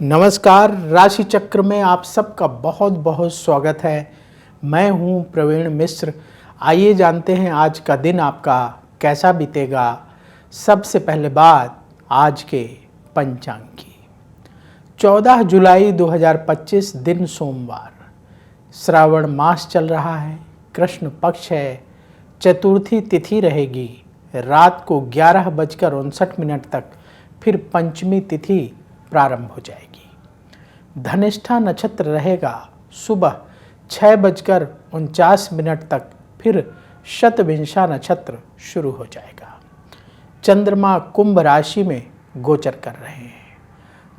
नमस्कार। राशि चक्र में आप सबका बहुत बहुत स्वागत है। मैं हूं प्रवीण मिश्र। आइए जानते हैं आज का दिन आपका कैसा बीतेगा। सबसे पहले बात आज के पंचांग की। 14 जुलाई 2025 दिन सोमवार, श्रावण मास चल रहा है, कृष्ण पक्ष है, चतुर्थी तिथि रहेगी। रात को 11:59 तक फिर पंचमी तिथि प्रारंभ हो जाएगी। धनिष्ठा नक्षत्र रहेगा, सुबह 6:49 तक फिर शतभिषा नक्षत्र शुरू हो जाएगा। चंद्रमा कुंभ राशि में गोचर कर रहे हैं।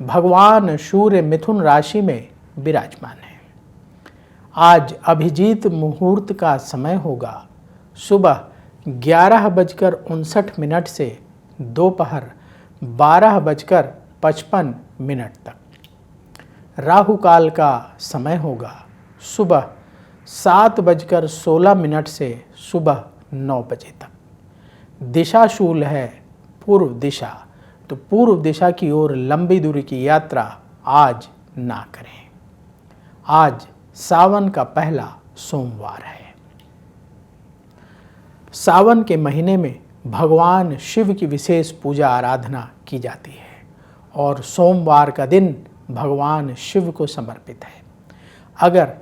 भगवान सूर्य मिथुन राशि में विराजमान है। आज अभिजीत मुहूर्त का समय होगा, सुबह 11:59 से दोपहर 12:55 तक। राहु काल का समय होगा, सुबह 7:16 से सुबह 9 बजे तक। दिशा शूल है पूर्व दिशा, तो पूर्व दिशा की ओर लंबी दूरी की यात्रा आज ना करें। आज सावन का पहला सोमवार है। सावन के महीने में भगवान शिव की विशेष पूजा आराधना की जाती है और सोमवार का दिन भगवान शिव को समर्पित है। अगर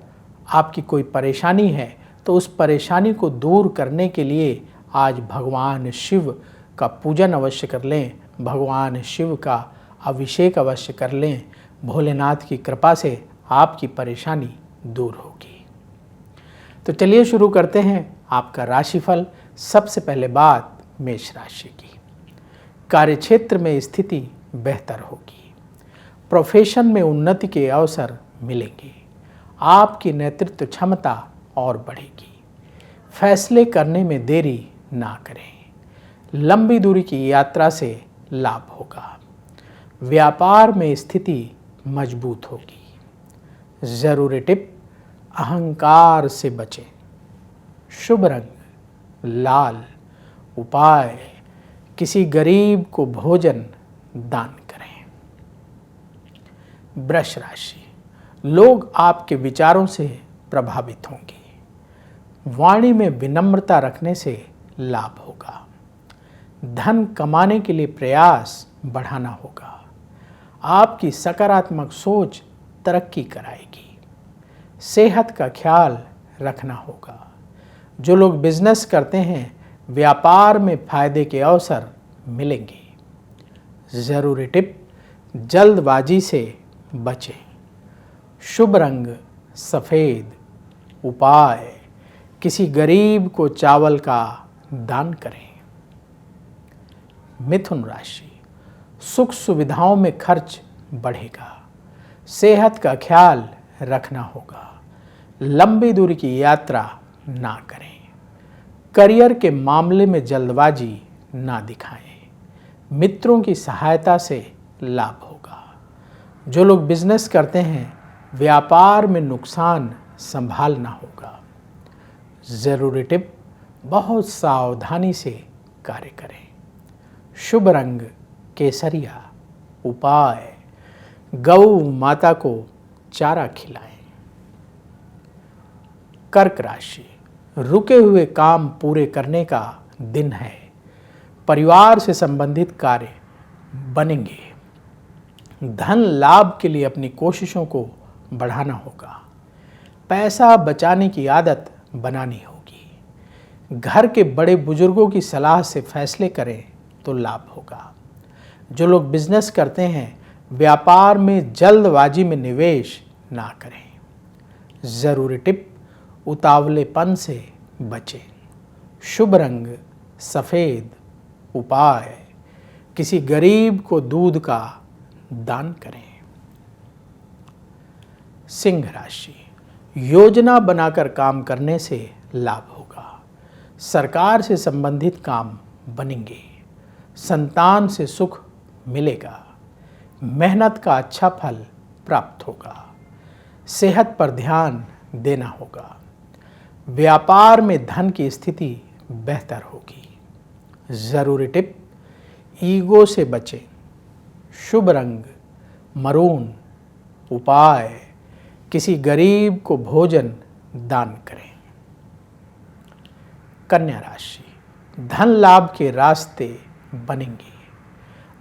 आपकी कोई परेशानी है तो उस परेशानी को दूर करने के लिए आज भगवान शिव का पूजन अवश्य कर लें, भगवान शिव का अभिषेक अवश्य कर लें। भोलेनाथ की कृपा से आपकी परेशानी दूर होगी। तो चलिए शुरू करते हैं आपका राशिफल। सबसे पहले बात मेष राशि की। कार्यक्षेत्र में स्थिति बेहतर होगी। प्रोफेशन में उन्नति के अवसर मिलेंगे। आपकी नेतृत्व क्षमता और बढ़ेगी। फैसले करने में देरी ना करें। लंबी दूरी की यात्रा से लाभ होगा। व्यापार में स्थिति मजबूत होगी। जरूरी टिप, अहंकार से बचें। शुभ रंग लाल। उपाय, किसी गरीब को भोजन दान करें। वृष राशि, लोग आपके विचारों से प्रभावित होंगे। वाणी में विनम्रता रखने से लाभ होगा। धन कमाने के लिए प्रयास बढ़ाना होगा। आपकी सकारात्मक सोच तरक्की कराएगी। सेहत का ख्याल रखना होगा। जो लोग बिजनेस करते हैं, व्यापार में फायदे के अवसर मिलेंगे। जरूरी टिप, जल्दबाजी से बचें। शुभ रंग सफ़ेद। उपाय, किसी गरीब को चावल का दान करें। मिथुन राशि, सुख सुविधाओं में खर्च बढ़ेगा। सेहत का ख्याल रखना होगा। लंबी दूरी की यात्रा ना करें। करियर के मामले में जल्दबाजी ना दिखाएं। मित्रों की सहायता से लाभ होगा। जो लोग बिजनेस करते हैं, व्यापार में नुकसान संभालना होगा। जरूरी टिप, बहुत सावधानी से कार्य करें। शुभ रंग केसरिया। उपाय, गौ माता को चारा खिलाएं। कर्क राशि, रुके हुए काम पूरे करने का दिन है। परिवार से संबंधित कार्य बनेंगे। धन लाभ के लिए अपनी कोशिशों को बढ़ाना होगा। पैसा बचाने की आदत बनानी होगी। घर के बड़े बुजुर्गों की सलाह से फैसले करें तो लाभ होगा। जो लोग बिजनेस करते हैं, व्यापार में जल्दबाजी में निवेश ना करें। जरूरी टिप, उतावलेपन से बचें। शुभ रंग सफ़ेद। उपाय, किसी गरीब को दूध का दान करें। सिंह राशि, योजना बनाकर काम करने से लाभ होगा। सरकार से संबंधित काम बनेंगे। संतान से सुख मिलेगा। मेहनत का अच्छा फल प्राप्त होगा। सेहत पर ध्यान देना होगा। व्यापार में धन की स्थिति बेहतर होगी। जरूरी टिप, ईगो से बचें। शुभ रंग मरून। उपाय, किसी गरीब को भोजन दान करें। कन्या राशि, धन लाभ के रास्ते बनेंगे।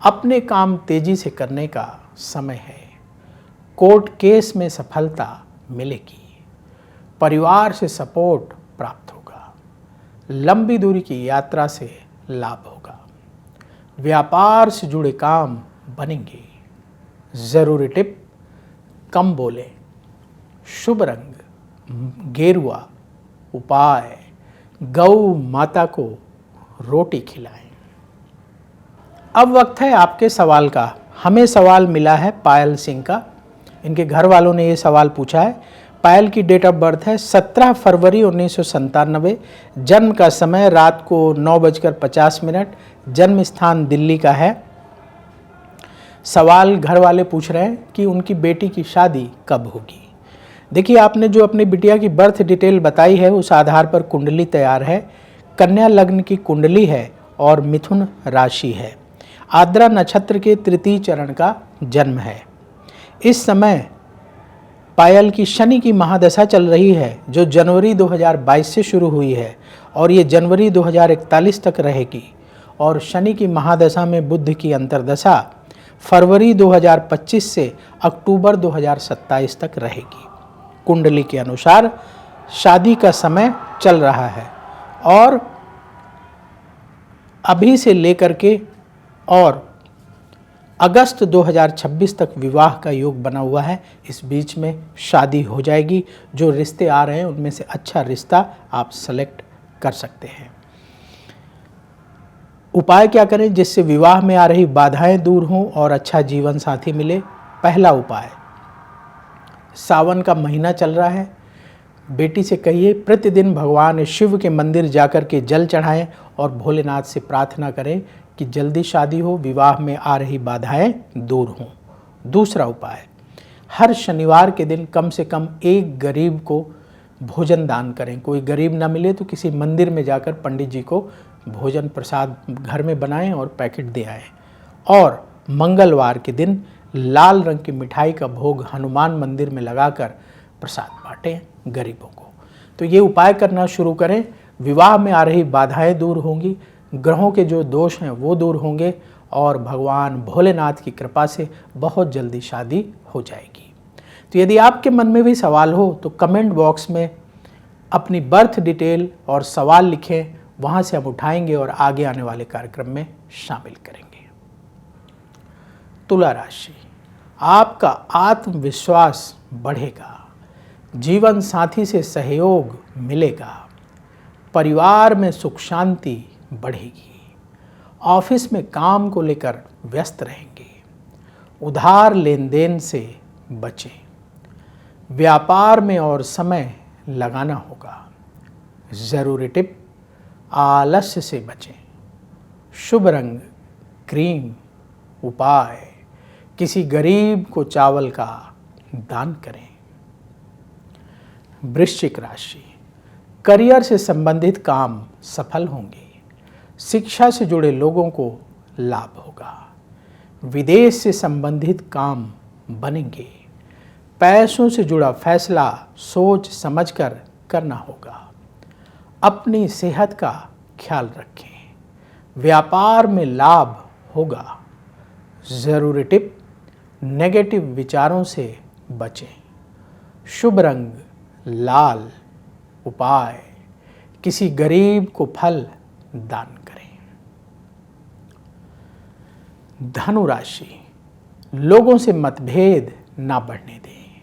अपने काम तेजी से करने का समय है। कोर्ट केस में सफलता मिलेगी। परिवार से सपोर्ट प्राप्त होगा। लंबी दूरी की यात्रा से लाभ होगा। व्यापार से जुड़े काम बनेंगे। जरूरी टिप, कम बोलें। शुभ रंग गेरुआ। उपाय, गौ माता को रोटी खिलाएं। अब वक्त है आपके सवाल का। हमें सवाल मिला है पायल सिंह का। इनके घर वालों ने ये सवाल पूछा है। पायल की डेट ऑफ बर्थ है 17 फरवरी 1997। जन्म का समय रात को 9:50। जन्म स्थान दिल्ली का है। सवाल घर वाले पूछ रहे हैं कि उनकी बेटी की शादी कब होगी। देखिए, आपने जो अपनी बिटिया की बर्थ डिटेल बताई है उस आधार पर कुंडली तैयार है। कन्या लग्न की कुंडली है और मिथुन राशि है। आद्रा नक्षत्र के तृतीय चरण का जन्म है। इस समय पायल की शनि की महादशा चल रही है जो जनवरी 2022 से शुरू हुई है और ये जनवरी 2041 तक रहेगी। और शनि की महादशा में बुध की अंतर्दशा फरवरी 2025 से अक्टूबर 2027 तक रहेगी। कुंडली के अनुसार शादी का समय चल रहा है और अभी से लेकर के और अगस्त 2026 तक विवाह का योग बना हुआ है। इस बीच में शादी हो जाएगी। जो रिश्ते आ रहे हैं उनमें से अच्छा रिश्ता आप सेलेक्ट कर सकते हैं। उपाय क्या करें जिससे विवाह में आ रही बाधाएं दूर हों और अच्छा जीवन साथी मिले। पहला उपाय, सावन का महीना चल रहा है। बेटी से कहिए प्रतिदिन भगवान शिव के मंदिर जाकर के जल चढ़ाएं और भोलेनाथ से प्रार्थना करें कि जल्दी शादी हो, विवाह में आ रही बाधाएं दूर हों। दूसरा उपाय, हर शनिवार के दिन कम से कम एक गरीब को भोजन दान करें। कोई गरीब ना मिले तो किसी मंदिर में जाकर पंडित जी को भोजन प्रसाद घर में बनाएं और पैकेट दे आएँ। और मंगलवार के दिन लाल रंग की मिठाई का भोग हनुमान मंदिर में लगाकर प्रसाद बांटें गरीबों को। तो ये उपाय करना शुरू करें। विवाह में आ रही बाधाएं दूर होंगी, ग्रहों के जो दोष हैं वो दूर होंगे और भगवान भोलेनाथ की कृपा से बहुत जल्दी शादी हो जाएगी। तो यदि आपके मन में भी सवाल हो तो कमेंट बॉक्स में अपनी बर्थ डिटेल और सवाल लिखें, वहाँ से हम उठाएंगे और आगे आने वाले कार्यक्रम में शामिल करेंगे। तुला राशि, आपका आत्मविश्वास बढ़ेगा। जीवन साथी से सहयोग मिलेगा। परिवार में सुख शांति बढ़ेगी। ऑफिस में काम को लेकर व्यस्त रहेंगे। उधार लेन देन से बचें। व्यापार में और समय लगाना होगा। जरूरी टिप, आलस्य से बचें। शुभ रंग क्रीम। उपाय, किसी गरीब को चावल का दान करें। वृश्चिक राशि, करियर से संबंधित काम सफल होंगे। शिक्षा से जुड़े लोगों को लाभ होगा। विदेश से संबंधित काम बनेंगे। पैसों से जुड़ा फैसला सोच समझकर करना होगा। अपनी सेहत का ख्याल रखें। व्यापार में लाभ होगा। जरूरी टिप, नेगेटिव विचारों से बचें। शुभ रंग लाल। उपाय, किसी गरीब को फल दान करें। धनु राशि, लोगों से मतभेद ना बढ़ने दें।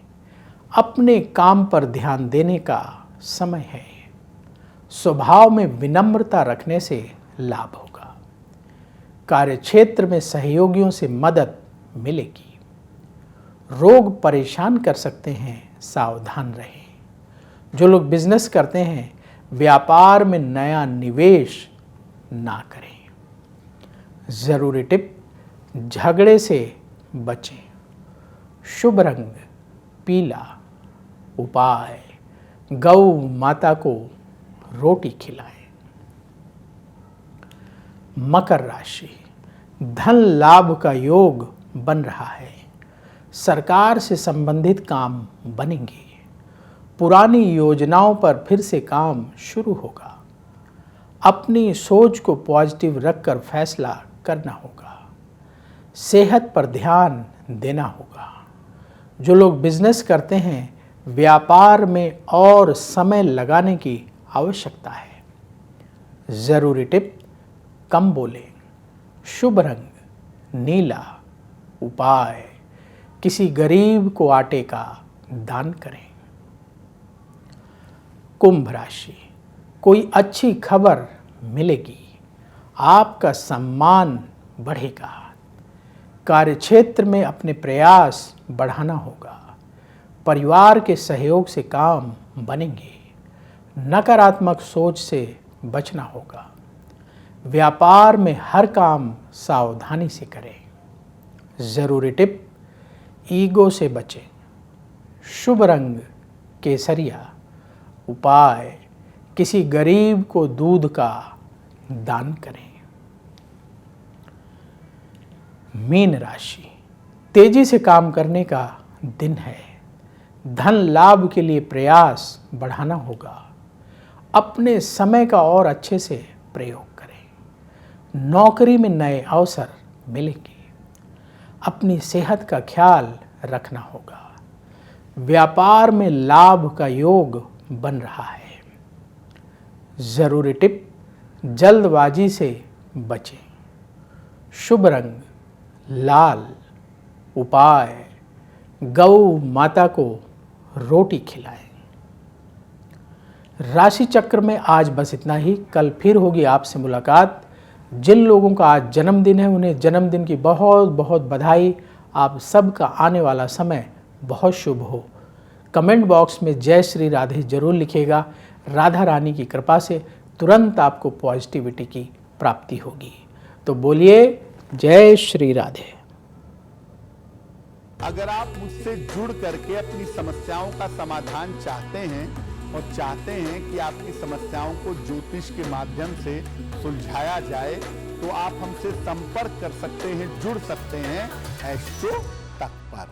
अपने काम पर ध्यान देने का समय है। स्वभाव में विनम्रता रखने से लाभ होगा। कार्यक्षेत्र में सहयोगियों से मदद मिलेगी। रोग परेशान कर सकते हैं, सावधान रहें। जो लोग बिजनेस करते हैं, व्यापार में नया निवेश ना करें। जरूरी टिप, झगड़े से बचें। शुभ रंग पीला। उपाय, गौ माता को रोटी खिलाएं। मकर राशि, धन लाभ का योग बन रहा है। सरकार से संबंधित काम बनेंगे। पुरानी योजनाओं पर फिर से काम शुरू होगा। अपनी सोच को पॉजिटिव रखकर फैसला करना होगा। सेहत पर ध्यान देना होगा। जो लोग बिजनेस करते हैं, व्यापार में और समय लगाने की आवश्यकता है। ज़रूरी टिप, कम बोलें। शुभ रंग नीला। उपाय, किसी गरीब को आटे का दान करें। कुंभ राशि, कोई अच्छी खबर मिलेगी। आपका सम्मान बढ़ेगा। कार्यक्षेत्र में अपने प्रयास बढ़ाना होगा। परिवार के सहयोग से काम बनेंगे। नकारात्मक सोच से बचना होगा। व्यापार में हर काम सावधानी से करें। ज़रूरी टिप, ईगो से बचें। शुभ रंग केसरिया। उपाय, किसी गरीब को दूध का दान करें। मीन राशि, तेजी से काम करने का दिन है। धन लाभ के लिए प्रयास बढ़ाना होगा। अपने समय का और अच्छे से प्रयोग करें। नौकरी में नए अवसर मिलेंगे। अपनी सेहत का ख्याल रखना होगा। व्यापार में लाभ का योग बन रहा है। ज़रूरी टिप, जल्दबाजी से बचें। शुभ रंग लाल। उपाय, गौ माता को रोटी खिलाएं। राशि चक्र में आज बस इतना ही। कल फिर होगी आपसे मुलाकात। जिन लोगों का आज जन्मदिन है उन्हें जन्मदिन की बहुत बहुत बधाई। आप सबका आने वाला समय बहुत शुभ हो। कमेंट बॉक्स में जय श्री राधे जरूर लिखिएगा। राधा रानी की कृपा से तुरंत आपको पॉजिटिविटी की प्राप्ति होगी। तो बोलिए जय श्री राधे। अगर आप मुझसे जुड़ करके अपनी समस्याओं का समाधान चाहते हैं और चाहते हैं कि आपकी समस्याओं को ज्योतिष के माध्यम से सुलझाया जाए, तो आप हमसे संपर्क कर सकते हैं, जुड़ सकते हैं एस्ट्रो तक पर।